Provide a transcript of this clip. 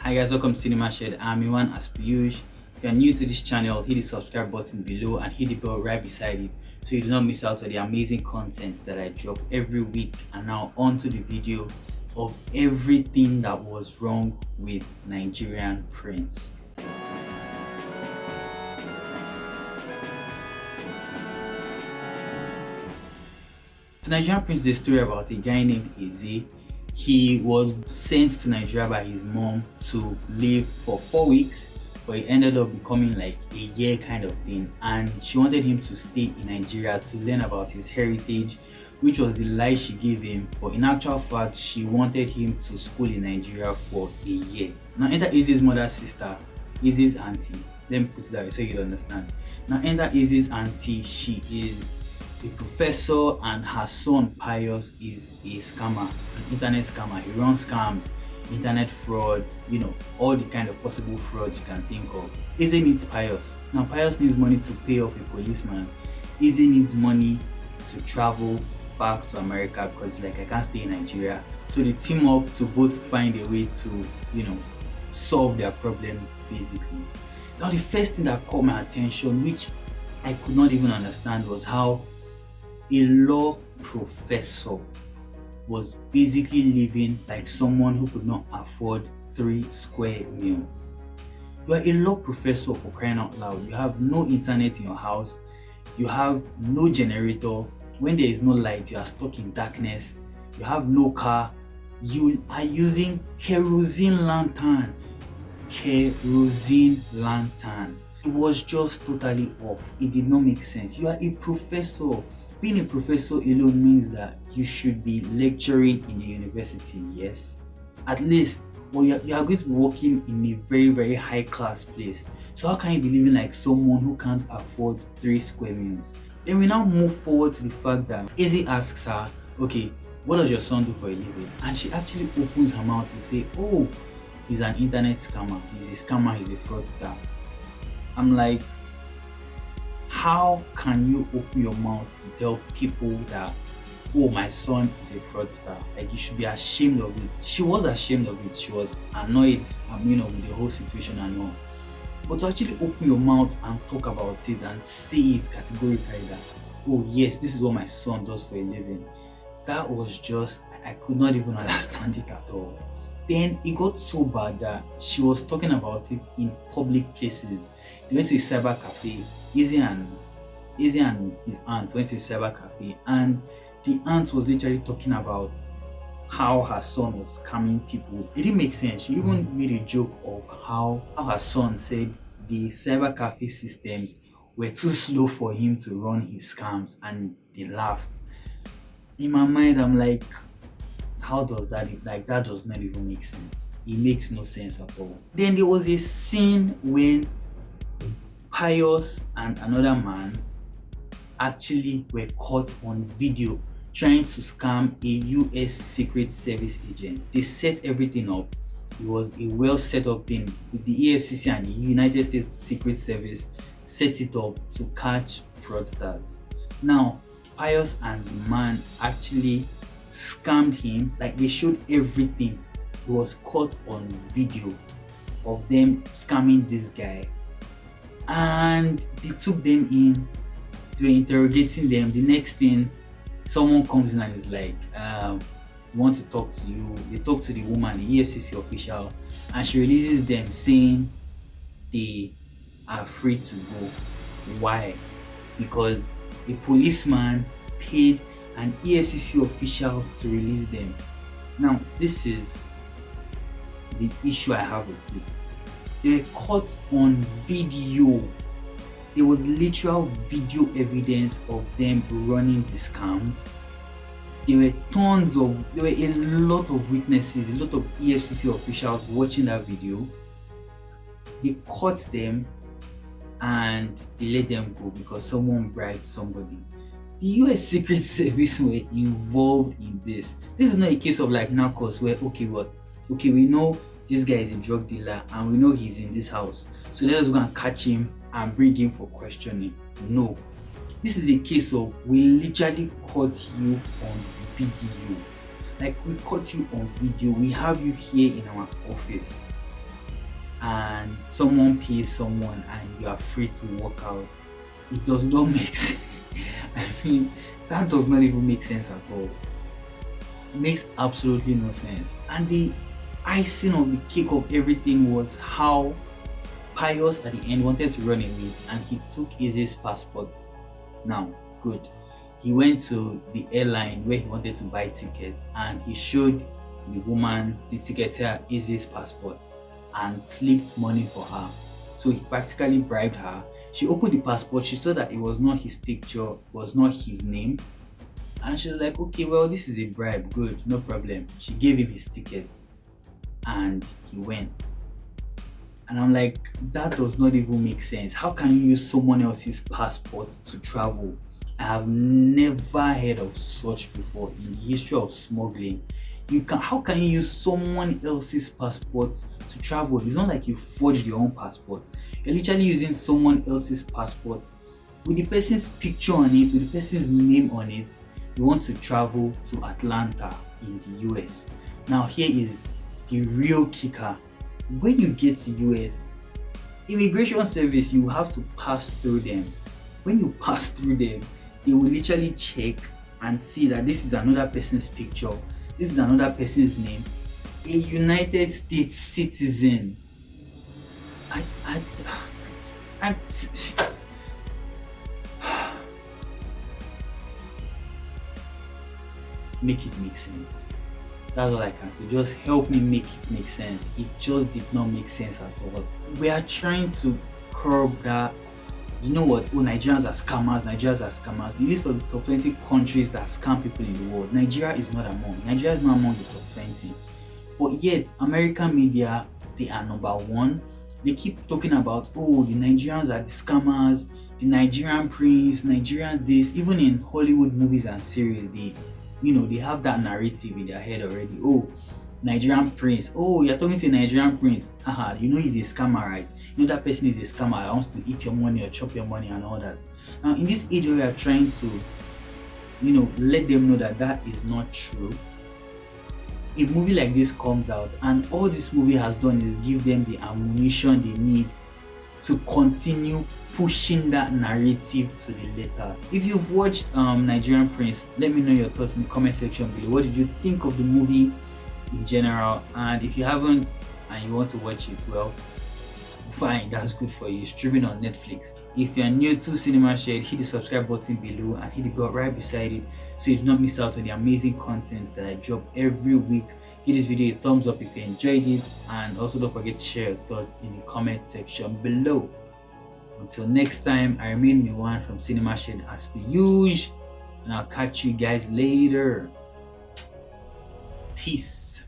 Hi guys, welcome to CinemaShed. I'm Miwan as per usual. If you're new to this channel, hit the subscribe button below and hit the bell right beside it so you do not miss out on the amazing content that I drop every week. And now on to the video of everything that was wrong with Nigerian Prince. So Nigerian Prince is a story about a guy named uszh. He was sent to Nigeria by his mom to live for 4 weeks, but it ended up becoming like a year kind of thing, and she wanted him to stay in Nigeria to learn about his heritage, which was the lie she gave him. But in actual fact, she wanted him to school in Nigeria for a year. Now enter uszh's mother's sister, uszh's auntie. Let me put it that way so you'll understand. Now enter uszh's auntie. She is a professor and her son Pius is a scammer, an internet scammer. He runs scams, internet fraud, all the kind of possible frauds you can think of. uszh needs Pius. Now Pius needs money to pay off a policeman. uszh needs money to travel back to America because I can't stay in Nigeria. So they team up to both find a way to, solve their problems basically. Now the first thing that caught my attention, which I could not even understand, was how a law professor was basically living like someone who could not afford 3 square meals. You are a law professor, for crying out loud. You have no internet in your house. You have no generator. When there is no light, you are stuck in darkness. You have no car. You are using kerosene lantern. Kerosene lantern. It was just totally off. It did not make sense. You are a professor. Being a professor alone means that you should be lecturing in the university, yes, at least, but you are going to be working in a very, very high class place. So how can you be living like someone who can't afford 3 square meals? Then we now move forward to the fact that uszh asks her, okay, what does your son do for a living? And she actually opens her mouth to say, oh, he's an internet scammer, he's a scammer, he's a fraudster. I'm like, how can you open your mouth to tell people that, oh, my son is a fraudster? Like, you should be ashamed of it. She was ashamed of it. She was annoyed, with the whole situation and all. But to actually open your mouth and talk about it and say it categorically that, oh yes, this is what my son does for a living, that was just, I could not even understand it at all. Then it got so bad that she was talking about it in public places. They went to a cyber cafe. uszh and his aunt went to a cyber cafe, and the aunt was literally talking about how her son was scamming people. It didn't make sense. She even made a joke of how her son said the cyber cafe systems were too slow for him to run his scams, and they laughed. In my mind, I'm like, how does that, that does not even make sense. It makes no sense at all. Then there was a scene when Pius and another man actually were caught on video trying to scam a US Secret Service agent. They set everything up. It was a well set up thing with the EFCC and the United States Secret Service set it up to catch fraudsters. Now Pius and the man actually scammed him. Like, they showed everything. It was caught on video of them scamming this guy, and they took them in. They were interrogating them. The next thing, someone comes in and is like, we want to talk to you. They talk to the woman, the EFCC official, and she releases them saying they are free to go. Why? Because a policeman paid an EFCC official to release them. Now this is the issue I have with it. They were caught on video. There was literal video evidence of them running the scams. There were a lot of witnesses, a lot of EFCC officials watching that video. They caught them and they let them go because someone bribed somebody. The US Secret Service were involved in this. This is not a case of like narcos where we know this guy is a drug dealer and we know he's in this house, so let us go and catch him and bring him for questioning. No, this is a case of we literally caught you on video. Like, we caught you on video. We have you here in our office. and someone pays someone and you are free to walk out. It does not make sense. I mean, that does not even make sense at all. It makes absolutely no sense. And the icing of the cake of everything was how Pius at the end wanted to run away and he took Izzy's passport. Now, good. He went to the airline where he wanted to buy tickets and he showed the woman, the ticketer, Izzy's passport and slipped money for her. So he practically bribed her. She opened the passport, she saw that it was not his picture, was not his name. And she was like, okay, well, this is a bribe, good, no problem. She gave him his ticket and he went. And I'm like, that does not even make sense. How can you use someone else's passport to travel? I have never heard of such before in the history of smuggling. How can you use someone else's passport to travel? It's not like you forged your own passport. You're literally using someone else's passport with the person's picture on it, with the person's name on it. You want to travel to Atlanta in the US. Now here is the real kicker. When you get to US, immigration service, you have to pass through them. When you pass through them, they will literally check and see that this is another person's picture, this is another person's name, a United States citizen. Make it make sense. That's all I can say. Just help me make it make sense. It just did not make sense at all. We are trying to curb that. You know what? Oh, Nigerians are scammers. Nigerians are scammers. The list of the top 20 countries that scam people in the world, Nigeria is not among. Nigeria is not among the top 20. But yet, American media, they are number one. They keep talking about, oh, the Nigerians are the scammers, the Nigerian Prince, Nigerian this. Even in Hollywood movies and series, they have that narrative in their head already. Oh, Nigerian Prince. Oh, you're talking to a Nigerian Prince. Haha, you know he's a scammer, right? You know that person is a scammer. He wants to eat your money or chop your money and all that. Now, in this age where we are trying to, let them know that that is not true, a movie like this comes out and all this movie has done is give them the ammunition they need to continue pushing that narrative to the letter. If you've watched Nigerian Prince, let me know your thoughts in the comment section below. What did you think of the movie in general? And if you haven't and you want to watch it, well, fine, that's good for you. Streaming on Netflix. If you're new to CinemaShed, hit the subscribe button below and hit the bell right beside it so you do not miss out on the amazing contents that I drop every week. Give this video a thumbs up if you enjoyed it, and also don't forget to share your thoughts in the comment section below. Until next time, I remain Miwan from CinemaShed as per usual, and I'll catch you guys later. Peace.